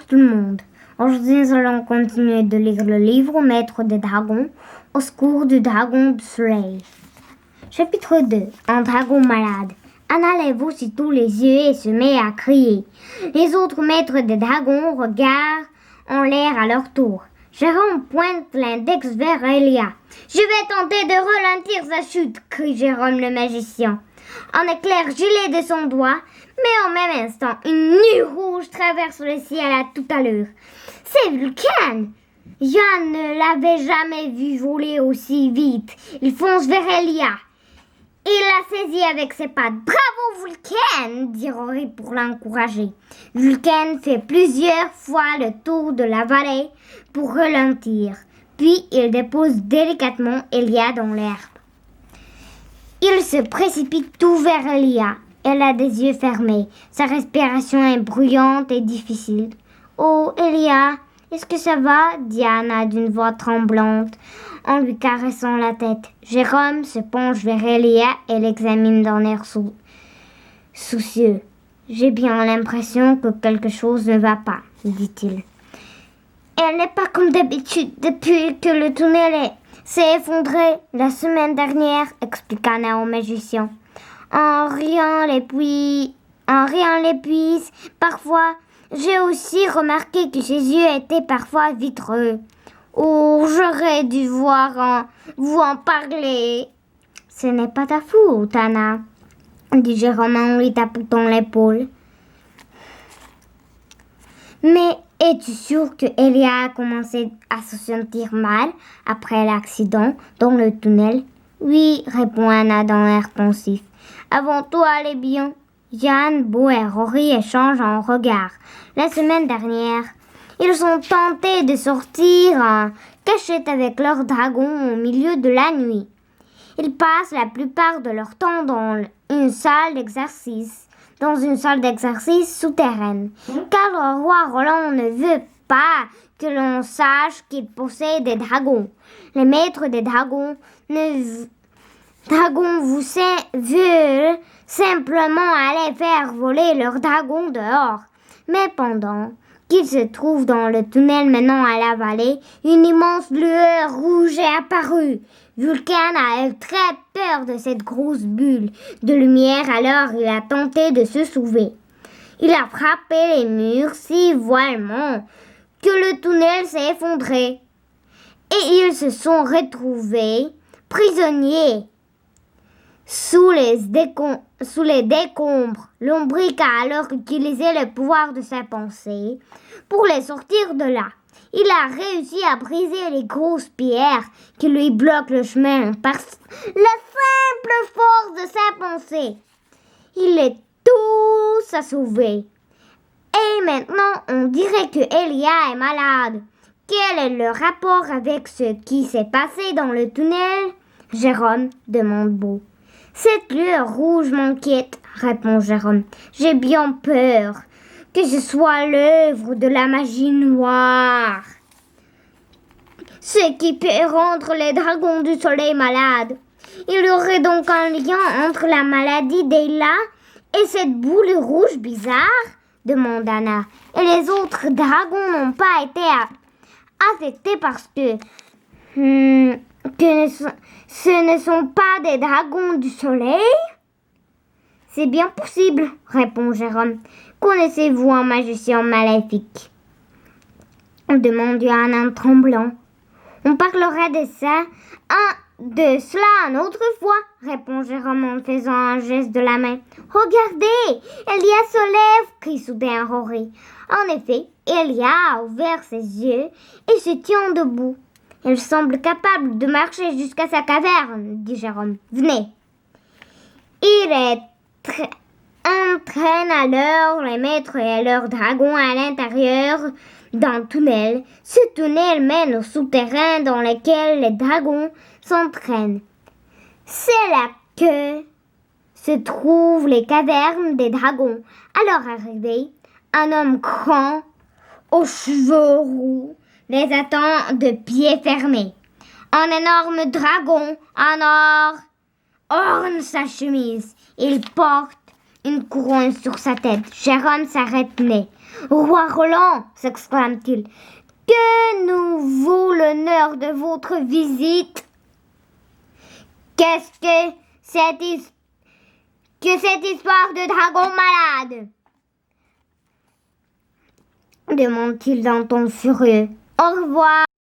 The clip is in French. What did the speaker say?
tout le monde. Aujourd'hui, nous allons continuer de lire le livre Maître des dragons, au secours du dragon du soleil. Chapitre 2. Un dragon malade. Anna lève aussitôt les yeux et se met à crier. Les autres maîtres des dragons regardent en l'air à leur tour. Jérôme pointe l'index vers Elia. « Je vais tenter de ralentir sa chute !» crie Jérôme le magicien. Un éclair gilet de son doigt, mais en même instant, une nuée rouge traverse le ciel à toute allure. C'est Vulcain! Yann ne l'avait jamais vu voler aussi vite. Il fonce vers Elia. Il la saisit avec ses pattes. « Bravo, Vulcain !» dit Rory pour l'encourager. Vulcain fait plusieurs fois le tour de la vallée pour ralentir. Puis il dépose délicatement Elia dans l'herbe. Il se précipite tout vers Elia. Elle a des yeux fermés. Sa respiration est bruyante et difficile. « Oh, Elia, est-ce que ça va ?» dit Anna d'une voix tremblante en lui caressant la tête. Jérôme se penche vers Elia et l'examine d'un air soucieux. « J'ai bien l'impression que quelque chose ne va pas, » dit-il. « Elle n'est pas comme d'habitude depuis que le tunnel s'est effondré la semaine dernière, » expliqua Anna au magicien. En riant l'épuise, parfois, j'ai aussi remarqué que ses yeux étaient parfois vitreux. Oh, j'aurais dû vous en parler. Ce n'est pas ta faute, Anna, dit Jérôme en lui tapotant l'épaule. Mais es-tu sûre que Elia a commencé à se sentir mal après l'accident dans le tunnel? Oui, répond Anna d'un air pensif. Avant tout, allez bien. Yann, Bo et Rory échangent un regard. La semaine dernière, ils ont tenté de sortir en cachette avec leur dragon au milieu de la nuit. Ils passent la plupart de leur temps dans une salle d'exercice souterraine, car le roi Roland ne veut pas que l'on sache qu'il possède des dragons. Les maîtres des dragons veulent simplement aller faire voler leurs dragons dehors. Mais pendant qu'ils se trouvent dans le tunnel menant à la vallée, une immense lueur rouge est apparue. Vulcain a eu très peur de cette grosse bulle de lumière, alors il a tenté de se sauver. Il a frappé les murs si violemment que le tunnel s'est effondré. Et ils se sont retrouvés prisonniers sous les décombres. Lombric a alors utilisé le pouvoir de sa pensée pour les sortir de là. Il a réussi à briser les grosses pierres qui lui bloquent le chemin par la simple force de sa pensée. Il est tous à sauver. Et maintenant, on dirait que Elia est malade. Quel est le rapport avec ce qui s'est passé dans le tunnel? Jérôme demande Bo. Cette lueur rouge m'inquiète, répond Jérôme. J'ai bien peur que ce soit l'œuvre de la magie noire, ce qui peut rendre les dragons du soleil malades. Il y aurait donc un lien entre la maladie d'Elia et cette boule rouge bizarre, demande Anna. Et les autres dragons n'ont pas été affectés parce que ce ne sont pas des dragons du soleil? C'est bien possible, répond Jérôme. Connaissez-vous un magicien maléfique? Demande Yann en tremblant. On parlera de cela une autre fois, répond Jérôme en faisant un geste de la main. Regardez, Elia se lève, crie soudain Rory. En effet, Elia a ouvert ses yeux et se tient debout. Elle semble capable de marcher jusqu'à sa caverne, dit Jérôme. Venez. Il entraîne alors les maîtres et leurs dragons à l'intérieur d'un tunnel. Ce tunnel mène au souterrain dans lequel les dragons s'entraînent. C'est là que se trouvent les cavernes des dragons. À leur arrivée, un homme grand, aux cheveux roux, les attend de pieds fermés. Un énorme dragon en or orne sa chemise. Il porte une couronne sur sa tête. Jérôme s'arrête net. Roi Roland, s'exclame-t-il, que nous vaut l'honneur de votre visite? Qu'est-ce que cette histoire de dragon malade? Demande-t-il d'un ton furieux. Au revoir.